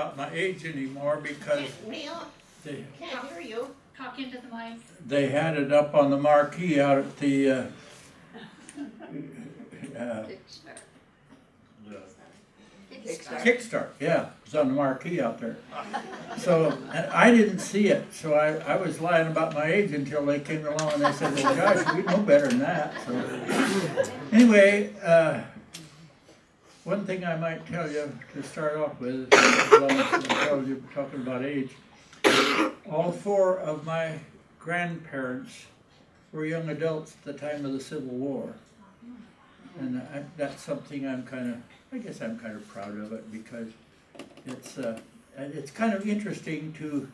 about my age anymore because Neal, they, can't hear you. Talk into the mic. they had it up on the marquee out at the Kickstart, yeah, it was on the marquee out there. So I didn't see it, so I was lying about my age until they came along and they said, well, gosh, we know better than that. So anyway, one thing I might tell you to start off with, as long as I tell you talking about age, all four of my grandparents were young adults at the time of the Civil War. And that's something I guess I'm kind of proud of it because it's kind of interesting to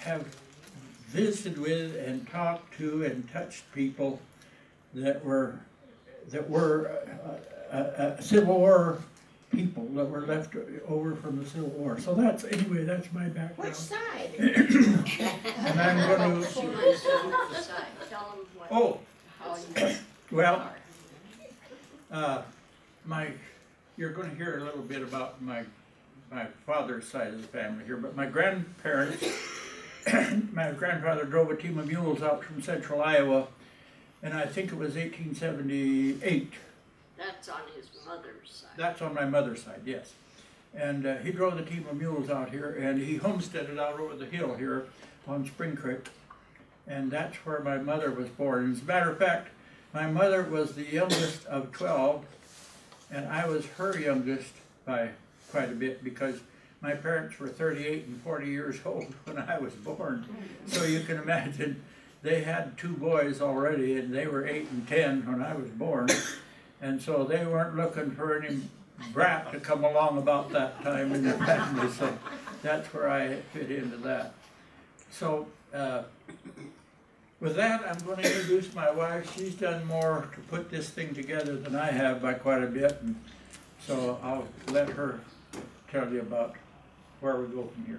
have visited with and talked to and touched people that were Civil War people that were left over from the Civil War. So that's my background. Which side? And I'm going to. Oh, well. You're going to hear a little bit about my father's side of the family here, but my grandparents, my grandfather drove a team of mules out from central Iowa, and I think it was 1878. That's on his mother's side. That's on my mother's side, yes. And he drove the team of mules out here, and he homesteaded out over the hill here on Spring Creek, and that's where my mother was born. As a matter of fact, my mother was the youngest of 12, and I was her youngest by quite a bit because my parents were 38 and 40 years old when I was born. So you can imagine they had two boys already, and they were 8 and 10 when I was born. And so they weren't looking for any brat to come along about that time in the family. So that's where I fit into that. So with that, I'm going to introduce my wife. She's done more to put this thing together than I have by quite a bit, and so I'll let her tell you about where we go from here.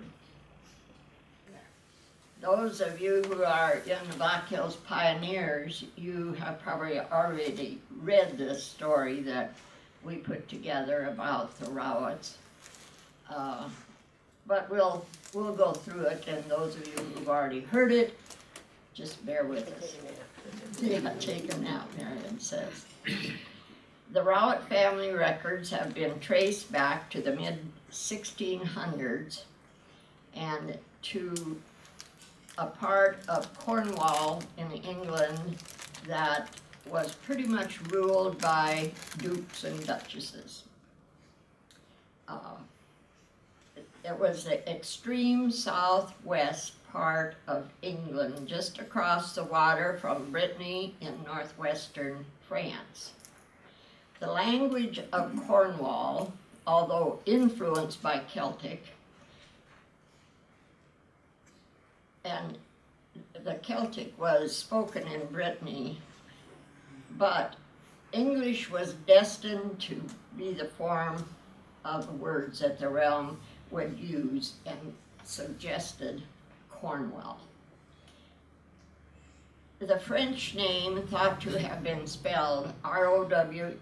Those of you who are in the Black Hills Pioneers, you have probably already read this story that we put together about the Rowetts. But we'll go through it, and those of you who've already heard it, just bear with us. Yeah, take a nap, Marion says. The Rowett family records have been traced back to the mid-1600s and to a part of Cornwall in England that was pretty much ruled by dukes and duchesses. It was the extreme southwest part of England, just across the water from Brittany in northwestern France. The language of Cornwall, although influenced by Celtic, and the Celtic was spoken in Brittany, but English was destined to be the form of the words that the realm would use, and suggested Cornwall. The French name, thought to have been spelled R-O-W-E-T-T-E,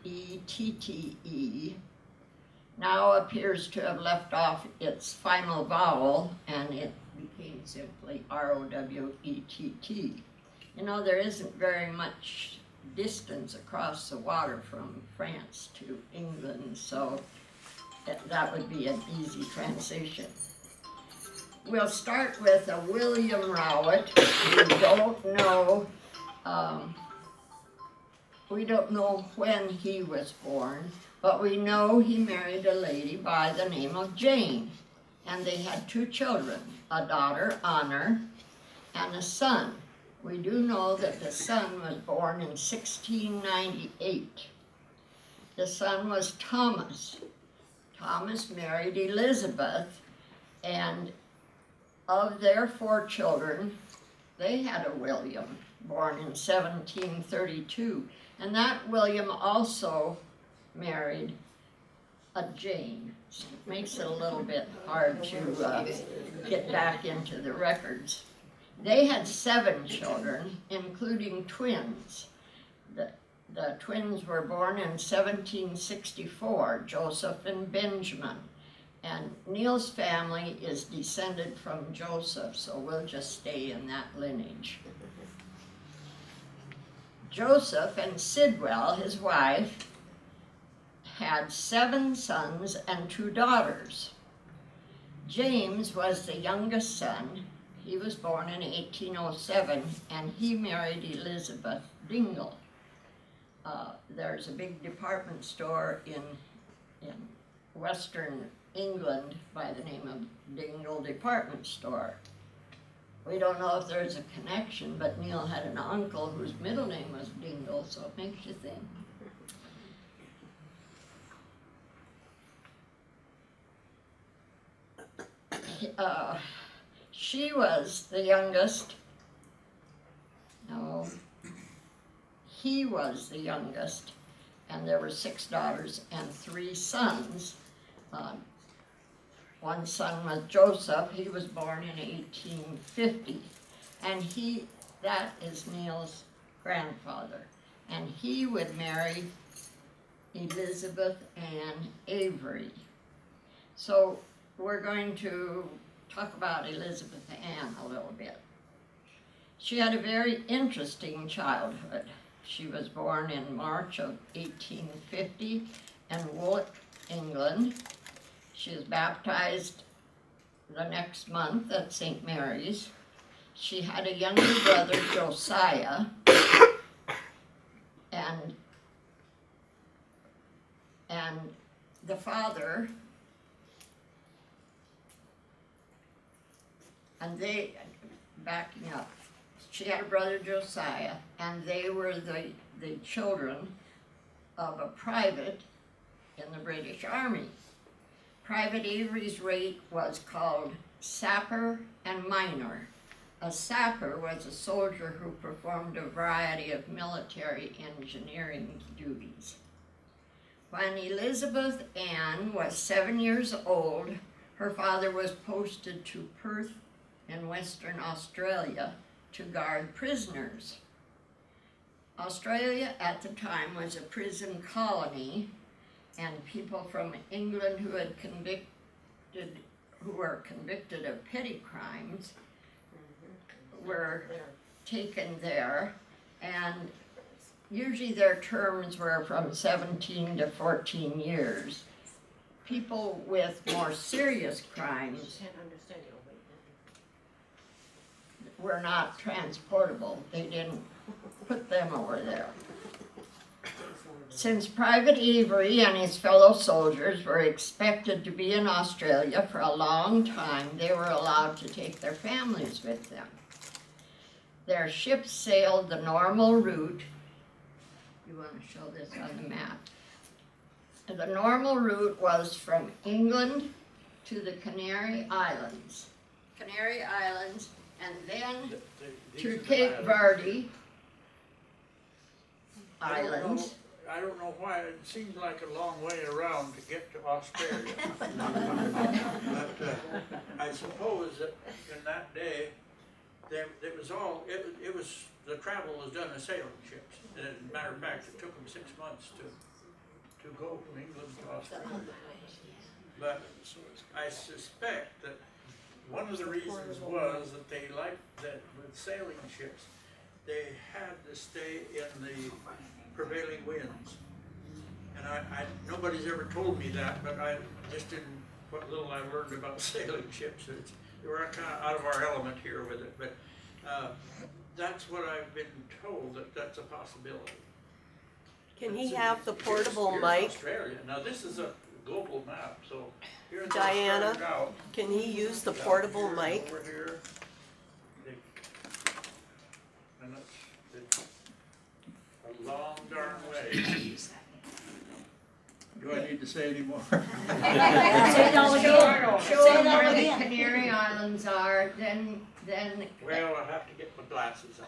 now appears to have left off its final vowel, and it became simply R-O-W-E-T-T. You know, there isn't very much distance across the water from France to England, so that would be an easy transition. We'll start with a William Rowett. We don't know when he was born, but we know he married a lady by the name of Jane, and they had 2 children, a daughter, Honor, and a son. We do know that the son was born in 1698. The son was Thomas. Thomas married Elizabeth, and of their 4 children, they had a William, born in 1732. And that William also married a Jane. So it makes it a little bit hard to get back into the records. They had 7 children, including twins. The twins were born in 1764, Joseph and Benjamin. And Neal's family is descended from Joseph, so we'll just stay in that lineage. Joseph and Sidwell, his wife, had 7 sons and 2 daughters. James was the youngest son. He was born in 1807, and he married Elizabeth Dingle. There's a big department store in Western England by the name of Dingle Department Store. We don't know if there's a connection, but Neal had an uncle whose middle name was Dingle, so it makes you think. She was the youngest. No, he was the youngest, and there were 6 daughters and 3 sons. One son was Joseph. He was born in 1850, and that is Neal's grandfather, and he would marry Elizabeth Ann Avery. So we're going to talk about Elizabeth Ann a little bit. She had a very interesting childhood. She was born in March of 1850 in Woolwich, England. She was baptized the next month at St. Mary's. She had a younger brother, Josiah, and the father, backing up, she had a brother, Josiah, and they were the children of a private in the British Army. Private Avery's rate was called sapper and miner. A sapper was a soldier who performed a variety of military engineering duties. When Elizabeth Ann was 7 years old, her father was posted to Perth in Western Australia to guard prisoners. Australia at the time was a prison colony, and people from England who were convicted of petty crimes were taken there, and usually their terms were from 17 to 14 years. People with more serious crimes were not transportable. They didn't put them over there. Since Private Avery and his fellow soldiers were expected to be in Australia for a long time, they were allowed to take their families with them. Their ships sailed the normal route. You want to show this on the map? The normal route was from England to the Canary Islands. And then to Cape Verde Islands. I don't know why, it seems like a long way around to get to Australia. But I suppose that in that day, the travel was done in sailing ships. As a matter of fact, it took them 6 months to go from England to Australia. But I suspect that one of the reasons was that they liked that with sailing ships, they had to stay in the prevailing winds. And nobody's ever told me that, but I just didn't, what little I learned about sailing ships, they were kind of out of our element here with it, but that's what I've been told, that's a possibility. Can he have the portable mic? Australia. Now this is a global map, so here's Diana, out. can he use the portable mic? Over here. And it's a long darn way. Do I need to say any more? Show them where the Canary Islands are, then. Well, I'll have to get my glasses on.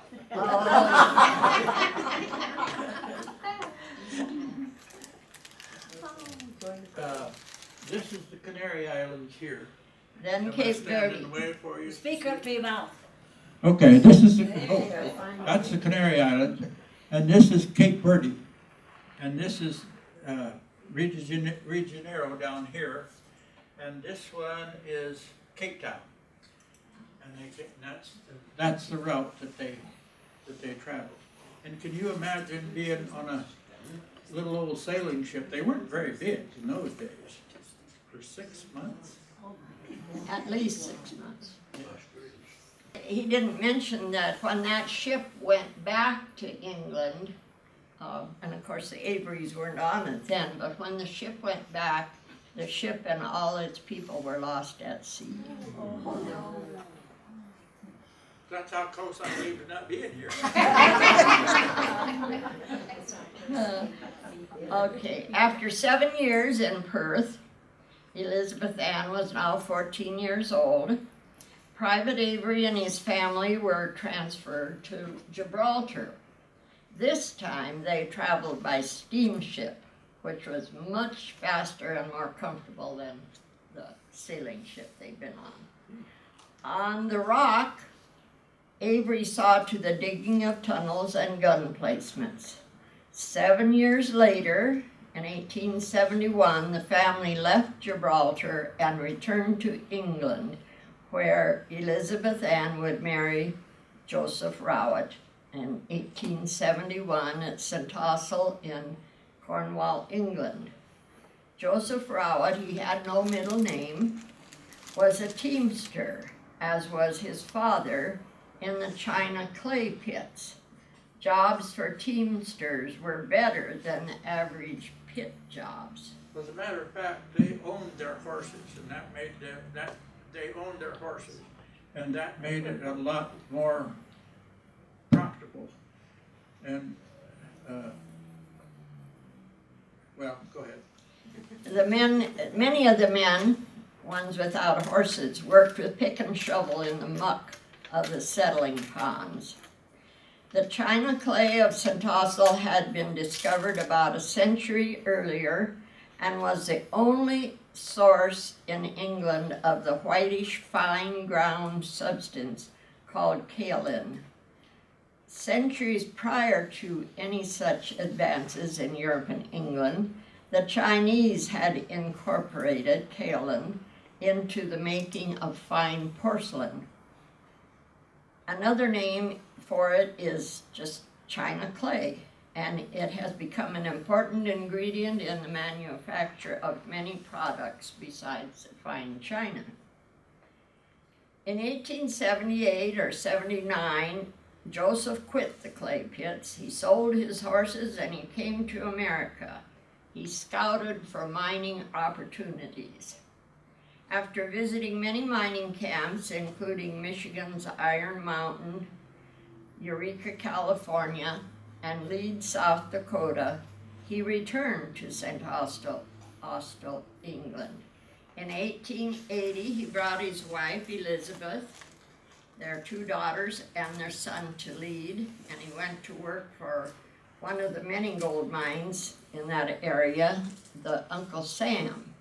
This is the Canary Islands here. Then Cape Verde. Speak up to your mouth. Okay, this is that's the Canary Islands, and this is Cape Verde, and this is Rio de Janeiro down here, and this one is Cape Town. And that's the route that they traveled. And can you imagine being on a little old sailing ship? They weren't very big in those days. For 6 months. At least 6 months. He didn't mention that when that ship went back to England, and of course the Averys weren't on it then, but when the ship went back, the ship and all its people were lost at sea. That's how close I believe to not being here. Okay, after 7 years in Perth, Elizabeth Ann was now 14 years old. Private Avery and his family were transferred to Gibraltar. This time they traveled by steamship, which was much faster and more comfortable than the sailing ship they'd been on. On the Rock, Avery saw to the digging of tunnels and gun placements. 7 years later, in 1871, the family left Gibraltar and returned to England, where Elizabeth Ann would marry Joseph Rowett in 1871 at St. Austell in Cornwall, England. Joseph Rowett, he had no middle name, was a teamster, as was his father, in the China clay pits. Jobs for teamsters were better than the average pit jobs. As a matter of fact, they owned their horses, and that made they owned their horses, and that made it a lot more profitable. And well, go ahead. Many of the men, ones without horses, worked with pick and shovel in the muck of the settling ponds. The China clay of St. Austell had been discovered about a century earlier and was the only source in England of the whitish fine ground substance called kaolin. Centuries prior to any such advances in Europe and England, the Chinese had incorporated kaolin into the making of fine porcelain. Another name for it is just China clay, and it has become an important ingredient in the manufacture of many products besides fine china. In 1878 or 79, Joseph quit the clay pits. He sold his horses and he came to America. He scouted for mining opportunities. After visiting many mining camps, including Michigan's Iron Mountain, Eureka, California, and Leeds, South Dakota, he returned to St. Austell, England. In 1880, he brought his wife, Elizabeth, their 2 daughters, and their son to Leeds, and he went to work for one of the many gold mines in that area, the Uncle Sam.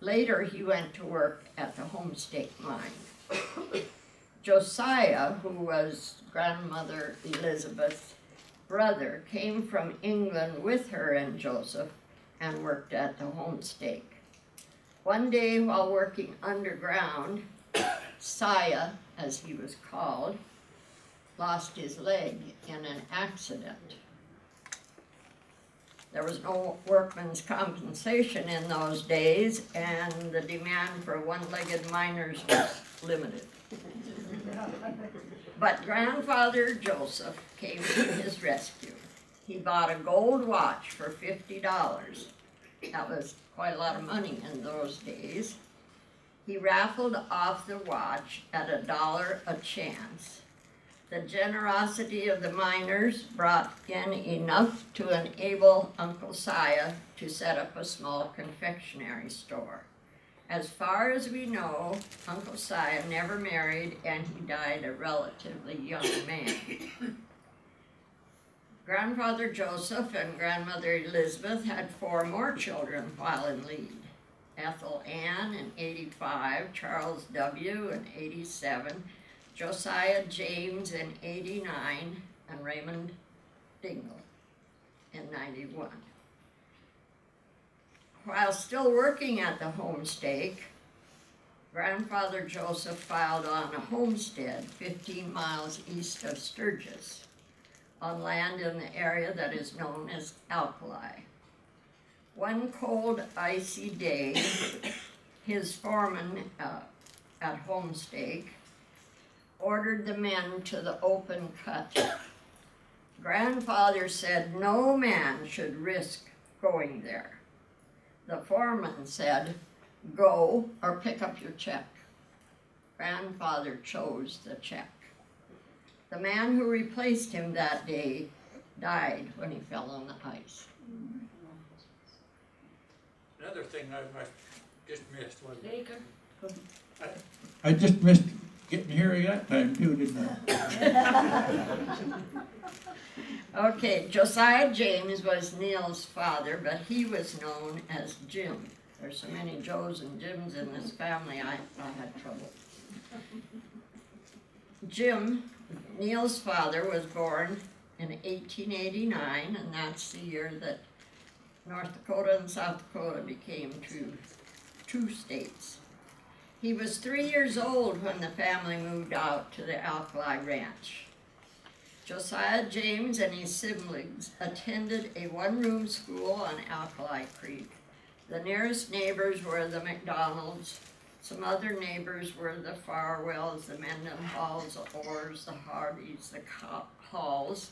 Later, he went to work at the Homestake mine. Josiah, who was grandmother Elizabeth's brother, came from England with her and Joseph and worked at the Homestake. One day while working underground, Siah, as he was called, lost his leg in an accident. There was no workman's compensation in those days, and the demand for one-legged miners was limited. But grandfather Joseph came to his rescue. He bought a gold watch for $50. That was quite a lot of money in those days. He raffled off the watch at $1 a chance. The generosity of the miners brought in enough to enable Uncle Siah to set up a small confectionery store. As far as we know, Uncle Siah never married, and he died a relatively young man. Grandfather Joseph and grandmother Elizabeth had 4 more children while in Leeds. Ethel Ann in 85, Charles W. in 87, Josiah James in 89, and Raymond Dingle in 91. While still working at the Homestake, Grandfather Joseph filed on a homestead 15 miles east of Sturgis on land in the area that is known as Alkali. One cold, icy day, his foreman at Homestake ordered the men to the open cut. Grandfather said no man should risk going there. The foreman said, "Go or pick up your check." Grandfather chose the check. The man who replaced him that day died when he fell on the ice. Another thing I just missed was, Baker. I just missed getting here that time too, didn't I? Okay, Josiah James was Neal's father, but he was known as Jim. There's so many Joes and Jims in this family, I had trouble. Jim, Neal's father, was born in 1889, and that's the year that North Dakota and South Dakota became two states. He was 3 years old when the family moved out to the Alkali Ranch. Josiah James and his siblings attended a one-room school on Alkali Creek. The nearest neighbors were the McDonalds. Some other neighbors were the Farwells, the Mendenhalls, the Orrs, the Hardys, the Halls.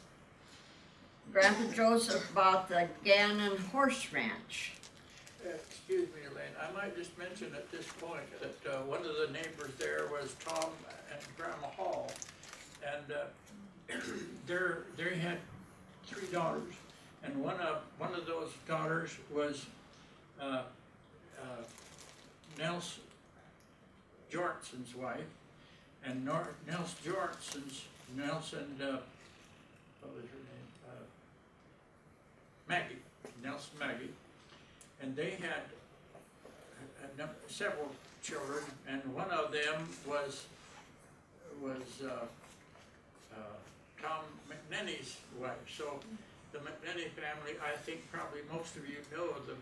Grandpa Joseph bought the Gannon Horse Ranch. Excuse me, Elaine, I might just mention at this point that one of the neighbors there was Tom and Grandma Hall. And they had 3 daughters, and one of those daughters was Nelson Jortson's wife, and Nelson Jortson's what was her name? Maggie, Nelson Maggie, and they had several children, and one of them was Tom McNenny's wife. So the McNenny family, I think probably most of you know the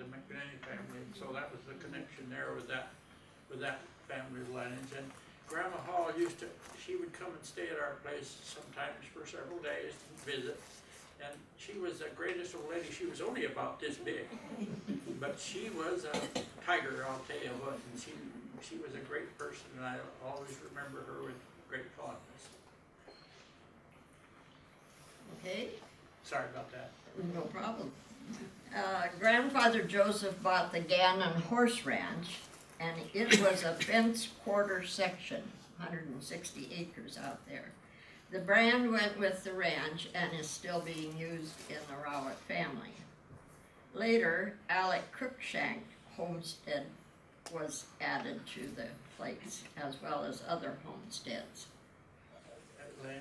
McNenny family, and so that was the connection there with that family lineage. And Grandma Hall she would come and stay at our place sometimes for several days and visit. And she was the greatest old lady. She was only about this big, but she was a tiger, I'll tell you what. And she was a great person, and I always remember her with great fondness. Okay, Sorry about that. no problem. Grandfather Joseph bought the Gannon Horse Ranch, and it was a fenced quarter section, 160 acres out there. The brand went with the ranch and is still being used in the Rowett family. Later, Alec Cruikshank homestead was added to the place, as well as other homesteads. Elaine,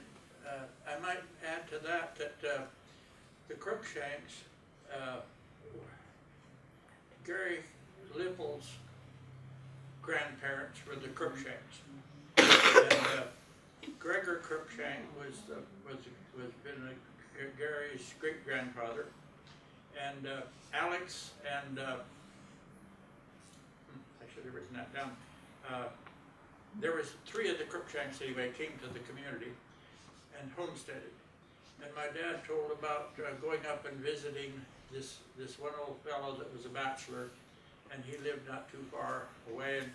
I might add to that the Cruikshanks, Gary Lipple's grandparents were the Cruikshanks, and Gregor Cruikshank was Gary's great grandfather, and Alex and I should have written that down. There was 3 of the Cruikshanks anyway came to the community and homesteaded. And my dad told about going up and visiting this one old fellow that was a bachelor, and he lived not too far away. And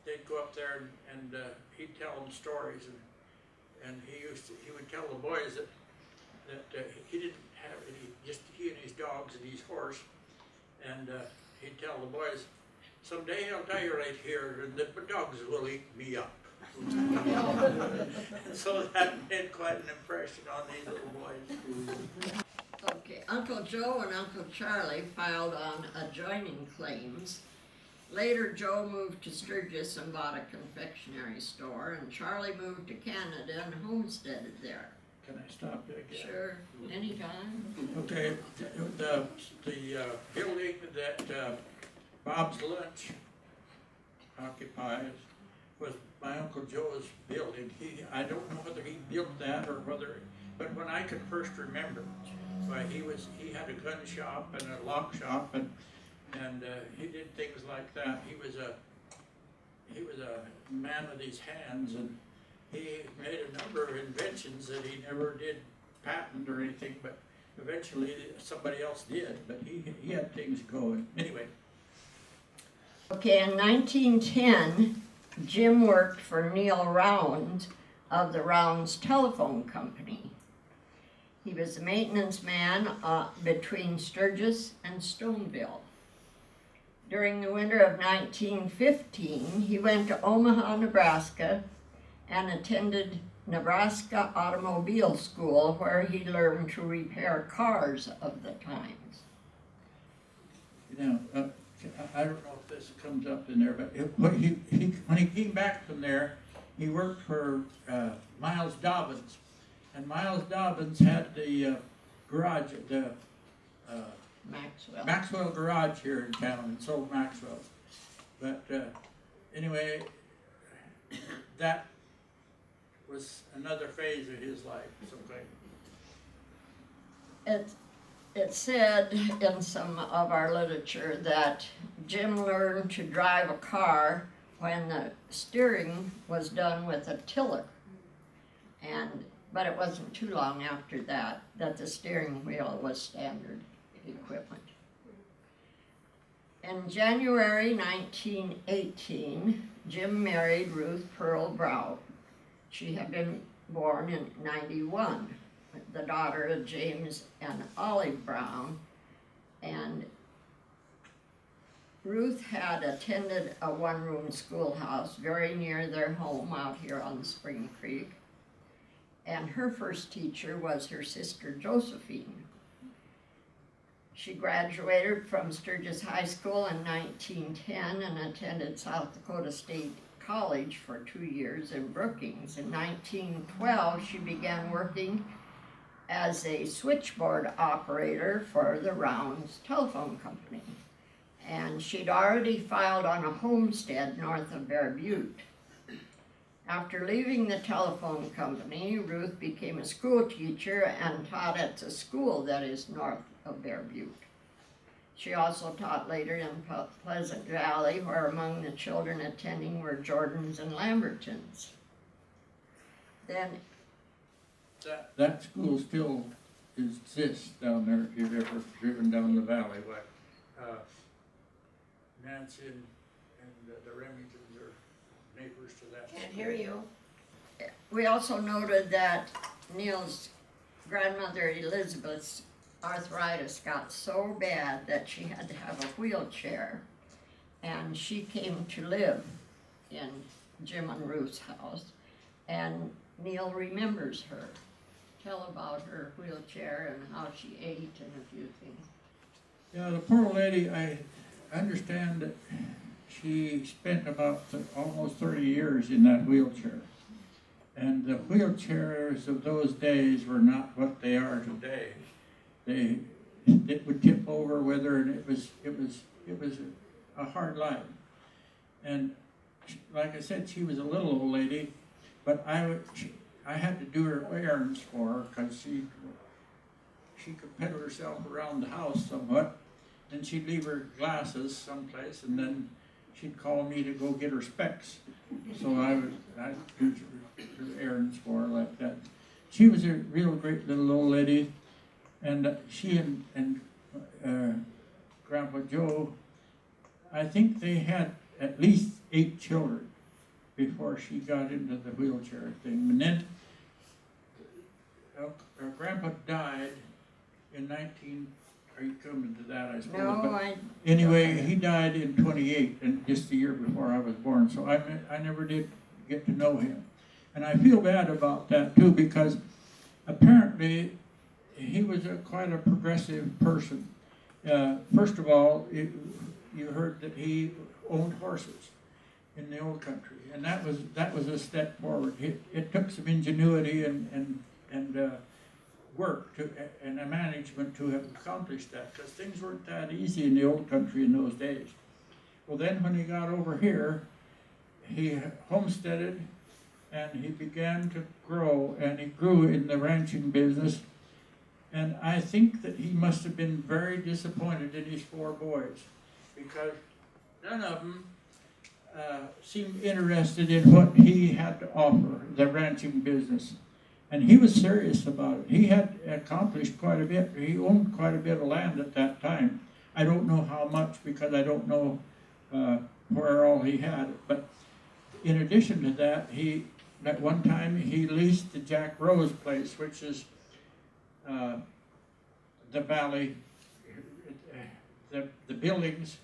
they'd go up there and he'd tell them stories, and he would tell the boys that he didn't have any, just he and his dogs and his horse, and he'd tell the boys, "Someday I'll die right here, and the dogs will eat me up." So that made quite an impression on these little boys. Okay, Uncle Joe and Uncle Charlie filed on adjoining claims. Later, Joe moved to Sturgis and bought a confectionery store, and Charlie moved to Canada and homesteaded there. Can I stop you again? Sure, anytime. Okay, the building that Bob's Lunch occupies was my Uncle Joe's building. I don't know whether he built that or but when I can first remember, he had a gun shop and a lock shop, and he did things like that. He was he was a man with his hands, and he made a number of inventions that he never did patent or anything, but eventually somebody else did, but he had things going. Anyway. Okay, in 1910, Jim worked for Neal Rowett of the Rounds Telephone Company. He was the maintenance man between Sturgis and Stoneville. During the winter of 1915, he went to Omaha, Nebraska, and attended Nebraska Automobile School, where he learned to repair cars of the times. You know, I don't know if this comes up in there, but when he came back from there, he worked for Miles Dobbins, and Miles Dobbins had the garage, the Maxwell garage here in town, and sold Maxwell's. But anyway, that was another phase of his life. It said in some of our literature that Jim learned to drive a car when the steering was done with a tiller, but it wasn't too long after that the steering wheel was standard equipment. In January 1918, Jim married Ruth Pearl Brown. She had been born in 91, the daughter of James and Olive Brown, and Ruth had attended a one-room schoolhouse very near their home out here on Spring Creek, and her first teacher was her sister Josephine. She graduated from Sturgis High School in 1910 and attended South Dakota State College for 2 years in Brookings. In 1912, she began working as a switchboard operator for the Rounds Telephone Company. And she'd already filed on a homestead north of Bear Butte. After leaving the telephone company, Ruth became a school teacher and taught at the school that is north of Bear Butte. She also taught later in Pleasant Valley, where among the children attending were Jordans and Lambertons. Then that school still exists down there if you've ever driven down the valley. Nancy and the Remingtons are neighbors to that. Can't hear you. we also noted that Neal's grandmother Elizabeth's arthritis got so bad that she had to have a wheelchair, and she came to live in Jim and Ruth's house, and Neal remembers her. Tell about her wheelchair and how she ate and a few things. Yeah, the poor lady, I understand that she spent about almost 30 years in that wheelchair. And the wheelchairs of those days were not what they are today. It would tip over with her, and it was a hard life. And like I said, she was a little old lady, but I had to do her errands for her because she could pedal herself around the house somewhat. Then she'd leave her glasses someplace, and then she'd call me to go get her specs. So I'd do her errands for her like that. She was a real great little old lady, and she and Grandpa Joe, I think they had at least 8 children before she got into the wheelchair thing. And then Grandpa died in are you coming to that, I suppose? No, Anyway, he died in 28, and just the year before I was born, so I never did get to know him. And I feel bad about that, too, because apparently he was quite a progressive person. First of all, you heard that he owned horses in the old country, and that was a step forward. It took some ingenuity and work and a management to have accomplished that, because things weren't that easy in the old country in those days. Well, then when he got over here, he homesteaded and he began to grow, and he grew in the ranching business. And I think that he must have been very disappointed in his 4 boys, because none of them seemed interested in what he had to offer, the ranching business. And he was serious about it. He had accomplished quite a bit. He owned quite a bit of land at that time. I don't know how much because I don't know where all he had. But in addition to that, at one time he leased the Jack Rose place, which is the valley, the buildings,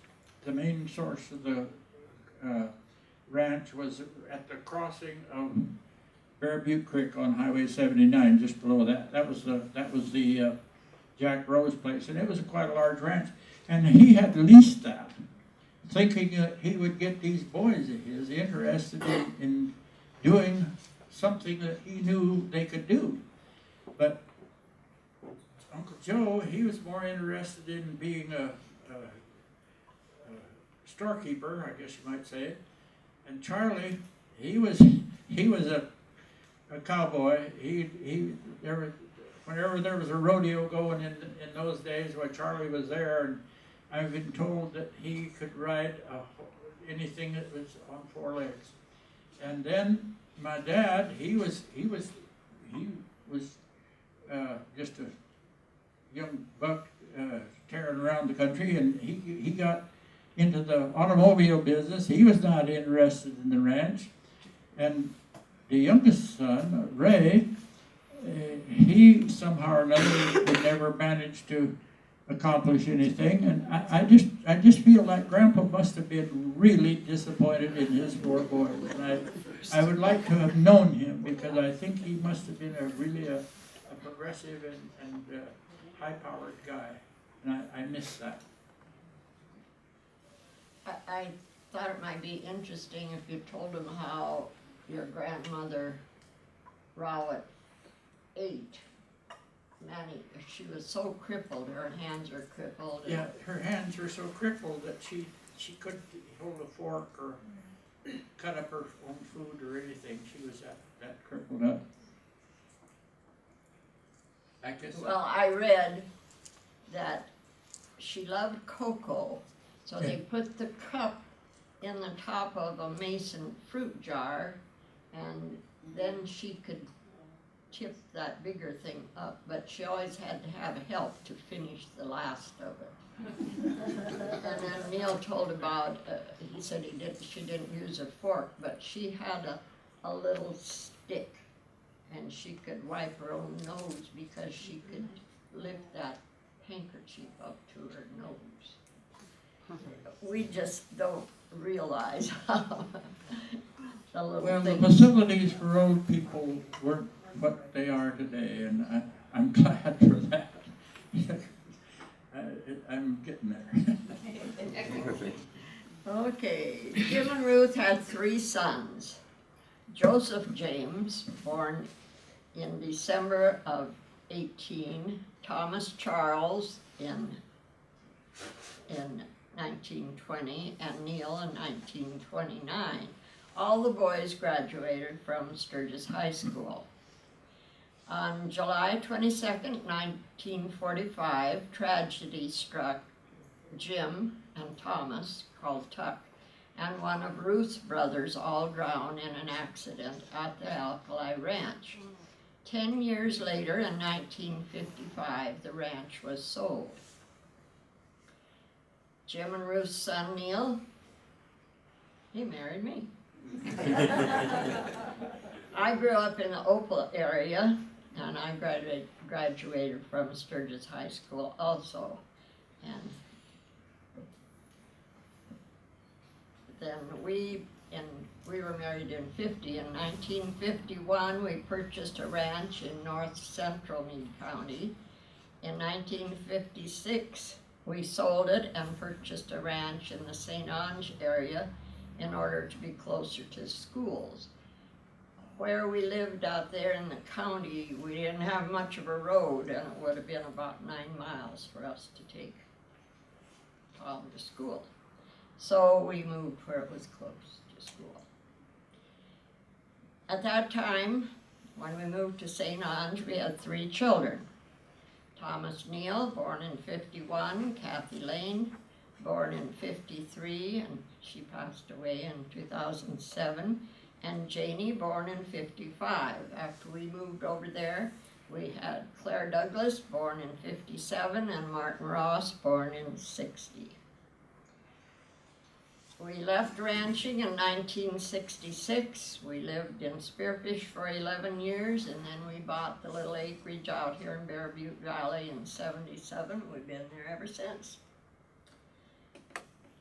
the main source of the ranch was at the crossing of Bear Butte Creek on Highway 79, just below that. That was the Jack Rose place, and it was quite a large ranch. And he had leased that, thinking that he would get these boys of his interested in doing something that he knew they could do. But Uncle Joe, he was more interested in being a storekeeper, I guess you might say. And Charlie, he was a cowboy. Whenever there was a rodeo going in those days, why Charlie was there, and I've been told that he could ride anything that was on four legs. And then my dad, he was just a young buck tearing around the country, and he got into the automobile business. He was not interested in the ranch. And the youngest son, Ray, he somehow or another would never manage to accomplish anything. And I just feel like Grandpa must have been really disappointed in his four boys. And I would like to have known him, because I think he must have been really a progressive and high-powered guy. And I miss that. I thought it might be interesting if you told him how your grandmother Rowett ate. Manny, she was so crippled, her hands were crippled. Yeah, her hands were so crippled that she couldn't hold a fork or cut up her own food or anything. She was that crippled up. I guess. Well, I read that she loved cocoa, so they put the cup in the top of a mason fruit jar, and then she could tip that bigger thing up, but she always had to have help to finish the last of it. And then Neal told about, he said she didn't use a fork, but she had a little stick, and she could wipe her own nose because she could lift that handkerchief up to her nose. We just don't realize how the little Well, the things. facilities for old people weren't what they are today, and I'm glad for that. I'm getting there. Okay, Jim and Ruth had 3 sons. Joseph James, born in December of 18, Thomas Charles in 1920, and Neal in 1929. All the boys graduated from Sturgis High School. On July 22nd, 1945, tragedy struck Jim and Thomas, called Tuck, and one of Ruth's brothers all drowned in an accident at the Alkali Ranch. 10 years later, in 1955, the ranch was sold. Jim and Ruth's son, Neal, he married me. I grew up in the Opal area, and I graduated from Sturgis High School also. And then we were married in 50. In 1951, we purchased a ranch in north central Meade County. In 1956, we sold it and purchased a ranch in the St. Ange area in order to be closer to schools. Where we lived out there in the county, we didn't have much of a road, and it would have been about 9 miles for us to take Tom to school. So we moved where it was close to school. At that time, when we moved to St. Ange, we had 3 children. Thomas Neal, born in 51, Kathy Lane, born in 53, and She passed away in 2007. And Janie, born in 55. After we moved over there, we had Claire Douglas, born in 57, and Martin Ross, born in 60. We left ranching in 1966. We lived in Spearfish for 11 years, and then we bought the little acreage out here in Bear Butte Valley in 77. We've been there ever since.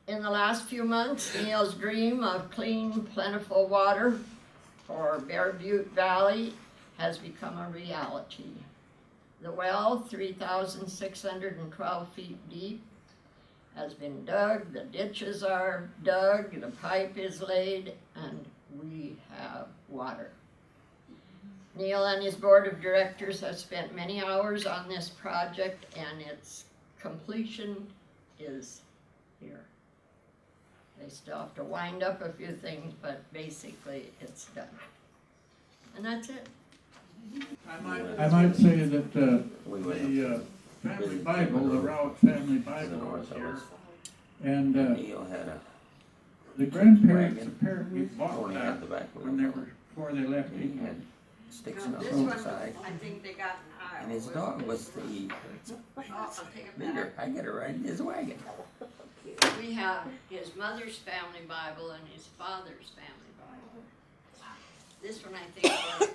In the last few months, Neal's dream of clean, plentiful water for Bear Butte Valley has become a reality. The well, 3,612 feet deep, has been dug, the ditches are dug, the pipe is laid, and we have water. Neal and his board of directors have spent many hours on this project, and its completion is here. They still have to wind up a few things, but basically it's done. And that's it. I might say that the family Bible, the Rowett family Bible is here. And Neal had a the grandparents apparently bought going that out the back when they were, before they left he England. had sticks on Now, the this one, side, I think they got an aisle. and his dog was the Oh, I'll take it leader. back. I got to ride in his wagon. We have his mother's family Bible and his father's family Bible. This one I think was,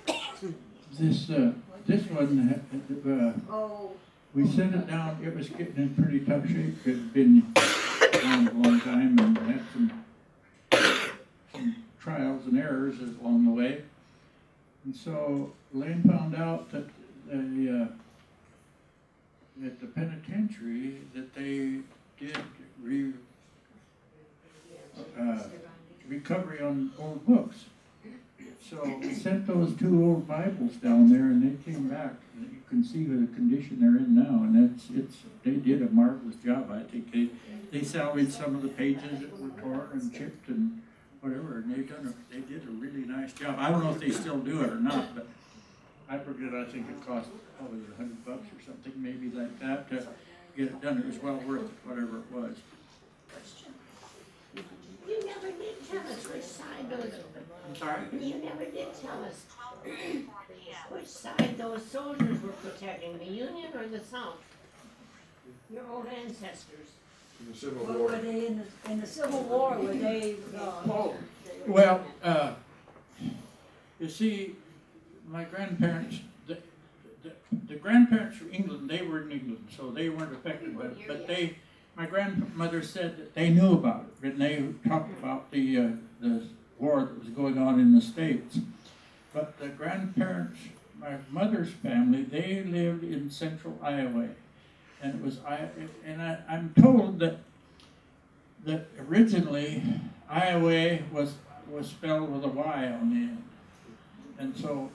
This one, oh, we set it down, it was getting in pretty tough shape. It had been around a long time and had some trials and errors along the way. And so Elaine found out that at the penitentiary that they did recovery on old books. So we sent those 2 old Bibles down there, and they came back. And you can see the condition they're in now, and they did a marvelous job. I think they salvaged some of the pages that were torn and chipped and whatever, and they did a really nice job. I don't know if they still do it or not, but I forget. I think it cost probably $100 or something, maybe like that, to get it done. It was well worth it, whatever it was. You never did tell us which side those, I'm sorry? you never did tell us which side those soldiers were protecting, the Union or the South? Your old ancestors. In the Civil What War. were they in the Civil War, were they, Well, you see, my grandparents, the grandparents from England, they were in England, so they weren't affected by it. But my grandmother said that they knew about it, and they talked about the war that was going on in the States. But the grandparents, my mother's family, they lived in central Iowa. And it was I'm told that originally Iowa was spelled with a Y on the end, and so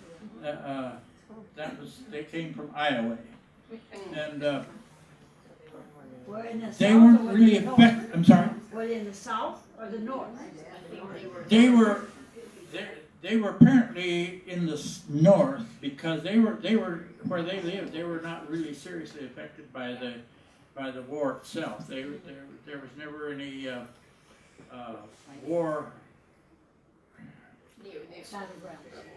they came from Iowa, and were in the South? they or weren't were really they north? affected. I'm sorry. Were they in the South or the North? They were apparently in the north because they were where they lived. They were not really seriously affected by the war itself. There was never any war.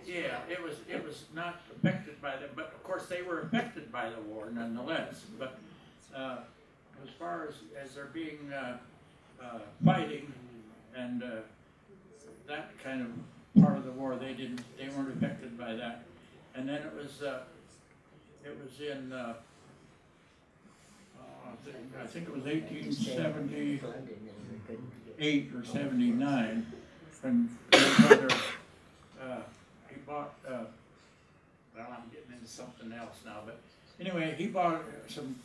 Yeah, it was not affected by them, but of course they were affected by the war nonetheless. But as far as there being fighting and that kind of part of the war, they weren't affected by that. And then it was in I think it was 1878 or 79 when my brother he bought well, I'm getting into something else now, but anyway, he bought some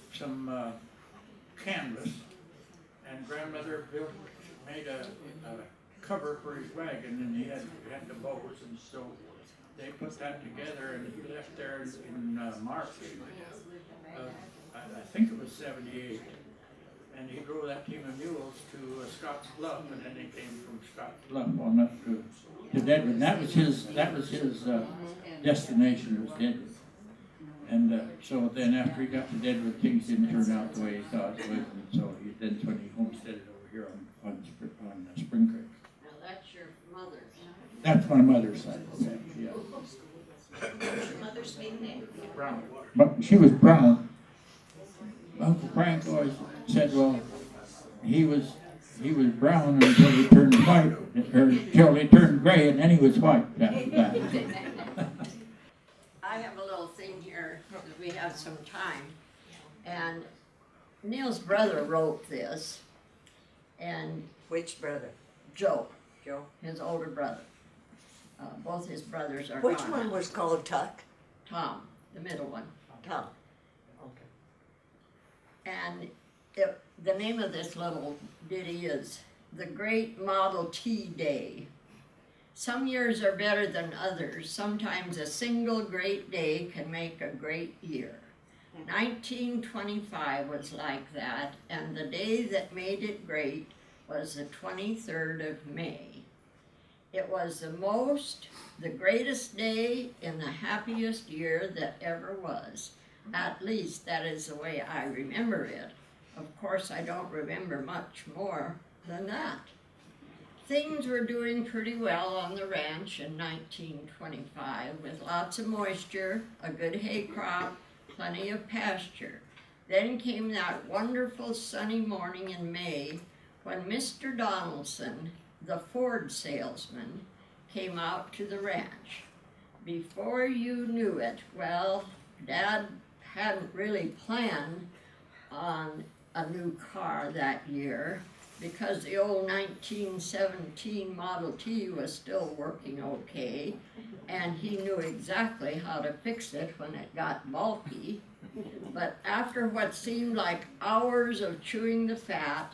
canvas, and grandmother made a cover for his wagon, and he had the bows, and so they put that together, and he left there in March. I think it was 78, and he drove that team of mules to Scotts Bluff, and then they came from Scotts Bluff on up to Deadwood. That was his destination, was Deadwood. And so then after he got to Deadwood, things didn't turn out the way he thought it would, and so that's when he homesteaded over here on on Spring Creek. Now, that's your mother's. That's my mother's side of the family, yeah. What's your mother's maiden name? Brown. But she was brown. Uncle Frank always said, well, he was brown until he turned white, or until he turned gray, and then he was white after that. I have a little thing here, because we have some time. And Neal's brother wrote this, and Which brother? Joe, Joe. his older brother. Both his brothers are Which gone. one was called Tuck? Tom, the middle one. Tom. And the name of this little ditty is The Great Model T Day. Some years are better than others. Sometimes a single great day can make a great year. 1925 was like that, and the day that made it great was the 23rd of May. It was the greatest day in the happiest year that ever was. At least that is the way I remember it. Of course, I don't remember much more than that. Things were doing pretty well on the ranch in 1925 with lots of moisture, a good hay crop, plenty of pasture. Then came that wonderful sunny morning in May when Mr. Donaldson, the Ford salesman, came out to the ranch. Before you knew it, well, Dad hadn't really planned on a new car that year because the old 1917 Model T was still working okay, and he knew exactly how to fix it when it got bulky. But after what seemed like hours of chewing the fat,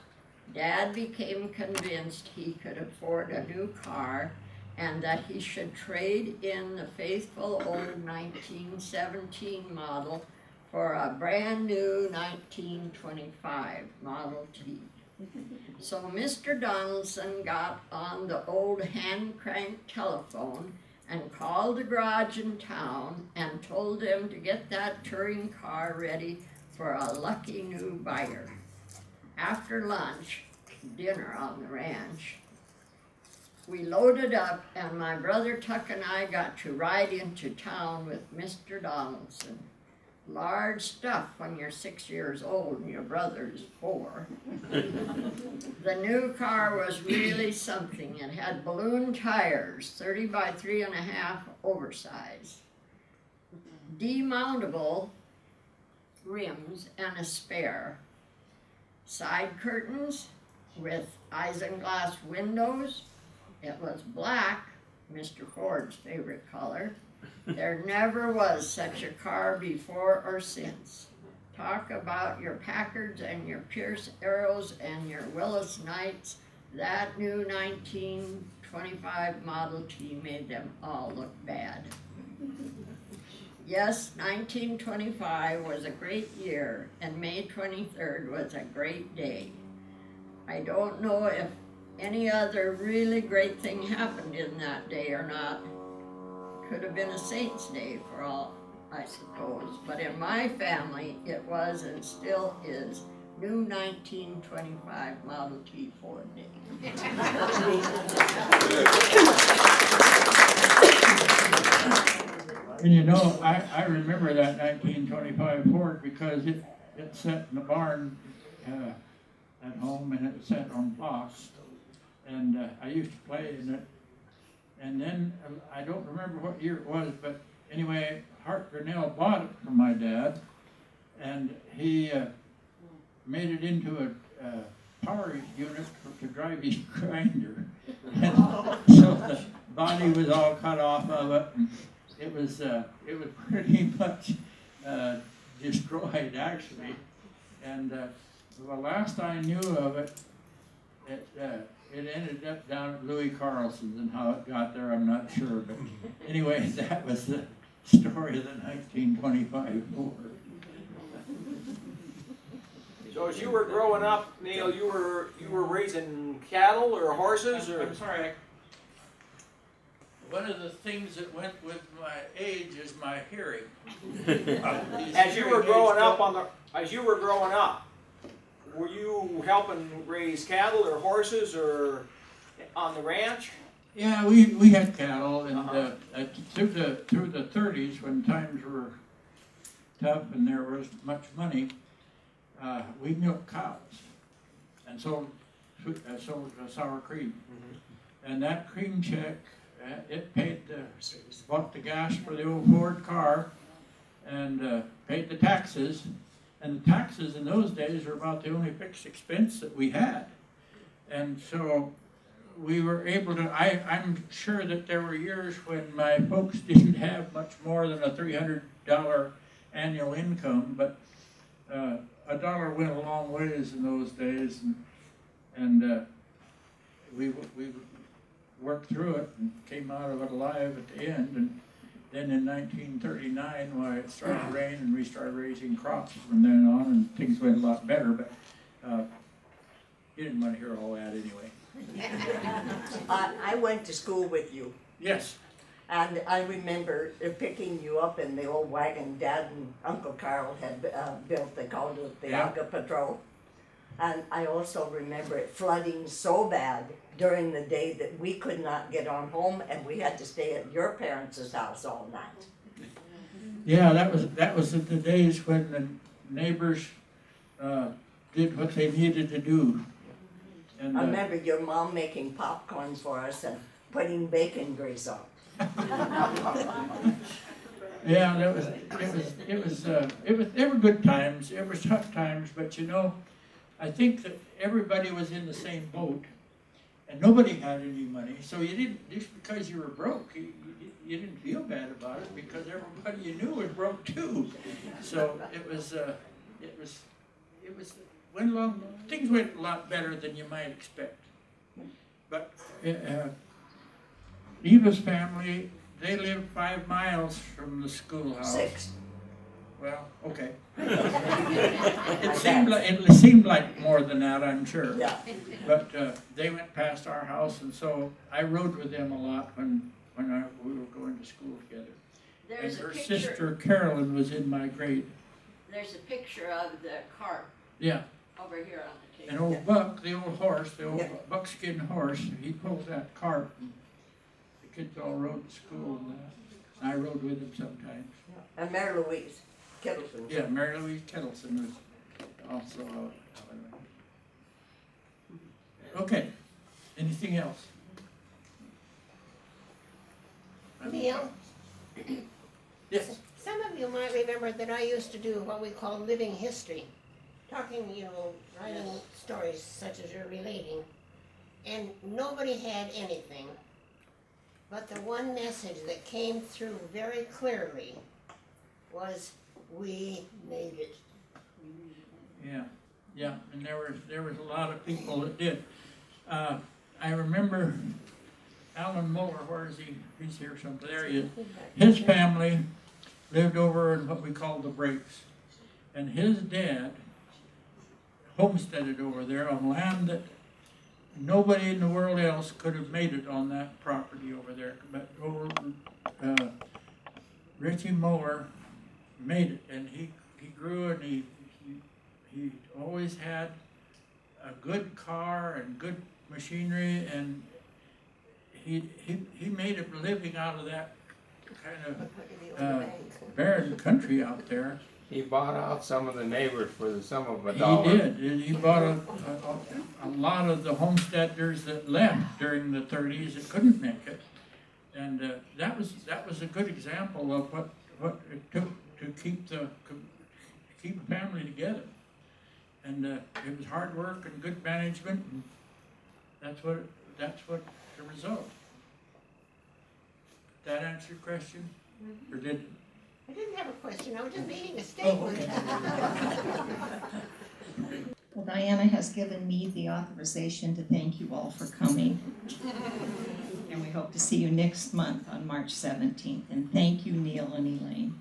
Dad became convinced he could afford a new car and that he should trade in the faithful old 1917 model for a brand new 1925 Model T. So Mr. Donaldson got on the old hand-crank telephone and called the garage in town and told them to get that touring car ready for a lucky new buyer. After lunch, dinner on the ranch, we loaded up and my brother Tuck and I got to ride into town with Mr. Donaldson. Large stuff when you're 6 years old and your brother's 4. The new car was really something. It had balloon tires, 30 by 3.5 oversized, demountable rims and a spare, side curtains with isinglass windows. It was black, Mr. Ford's favorite color. There never was such a car before or since. Talk about your Packards and your Pierce Arrows and your Willis Knights. That new 1925 Model T made them all look bad. Yes, 1925 was a great year, and May 23rd was a great day. I don't know if any other really great thing happened in that day or not. Could have been a Saint's Day for all, I suppose. But in my family, it was and still is new 1925 Model T Ford Day. And you know, I remember that 1925 Ford because it sat in the barn at home and it sat on blocks. And I used to play in it. And then, I don't remember what year it was, but anyway, Hart Grinnell bought it from my dad, and he made it into a power unit to drive his grinder. And so the body was all cut off of it, and it was pretty much destroyed, actually. And the last I knew of it, it ended up down at Louis Carlson's, and how it got there, I'm not sure. But anyway, that was the story of the 1925 Ford. So as you were growing up, Neal, you were raising cattle or horses or? I'm sorry. One of the things that went with my age is my hearing. As you were growing up were you helping raise cattle or horses or on the ranch? Yeah, we had cattle, and Uh-huh. through the 30s, when times were tough and there was much money, we milked cows and sold sour cream. And that cream check, it bought the gas for the old Ford car, and paid the taxes. And the taxes in those days were about the only fixed expense that we had. And so we were able to, I'm sure that there were years when my folks didn't have much more than a $300 annual income, but a dollar went a long ways in those days, and we worked through it and came out of it alive at the end. And then in 1939, when it started to rain, and we started raising crops from then on, and things went a lot better, but you didn't want to hear all that anyway. I went to school with you, Yes. and I remember picking you up in the old wagon Dad and Uncle Carl had built. They called it the Yeah. Aga Patrol. And I also remember it flooding so bad during the day that we could not get on home, and we had to stay at your parents' house all night. Yeah, that was the days when the neighbors did what they needed to do. And I remember your mom making popcorn for us and putting bacon grease on. yeah, they were good times. It was tough times, but you know, I think that everybody was in the same boat, and nobody had any money. So you didn't, just because you were broke, you didn't feel bad about it, because everybody you knew was broke too. So went along. Things went a lot better than you might expect. But Eva's family, they lived 5 miles from the schoolhouse. 6. Well, okay. It seemed like more than that, I'm sure. Yeah. But they went past our house, and so I rode with them a lot when we were going to school together. And There's a her picture, sister Carolyn was in my grade. there's a picture of the cart Yeah, over here on the and table. old Buck, the old horse, the old Yeah. buckskin horse, he pulled that cart. And the kids all rode to school, and I rode with him sometimes. And Mary Louise Kittleton. Yeah, Mary Louise Kettleson was also. Okay, anything else? Neal, Yes. some of you might remember that I used to do what we call living history, talking, writing stories such as you're relating, and nobody had anything. But the one message that came through very clearly was, we made it. Yeah, and there was a lot of people that did. I remember Alan Muller, where is he? He's here somewhere. There he is. His family lived over in what we call the Breaks, and his dad homesteaded over there on land that nobody in the world else could have made it on that property over there. But Richie Muller made it, and he grew, and he always had a good car and good machinery, and he made a living out of that kind of barren country out there. He bought out some of the neighbors for the sum of $1. He did, and he bought a lot of the homesteaders that left during the 30s that couldn't make it, and that was a good example of what it took to keep a family together. And it was hard work and good management, and that's what the result. Did that answer your question, or did? I didn't have a question, I was just making a statement. Well, Diana has given me the authorization to thank you all for coming. And we hope to see you next month on March 17th. And thank you, Neal and Elaine.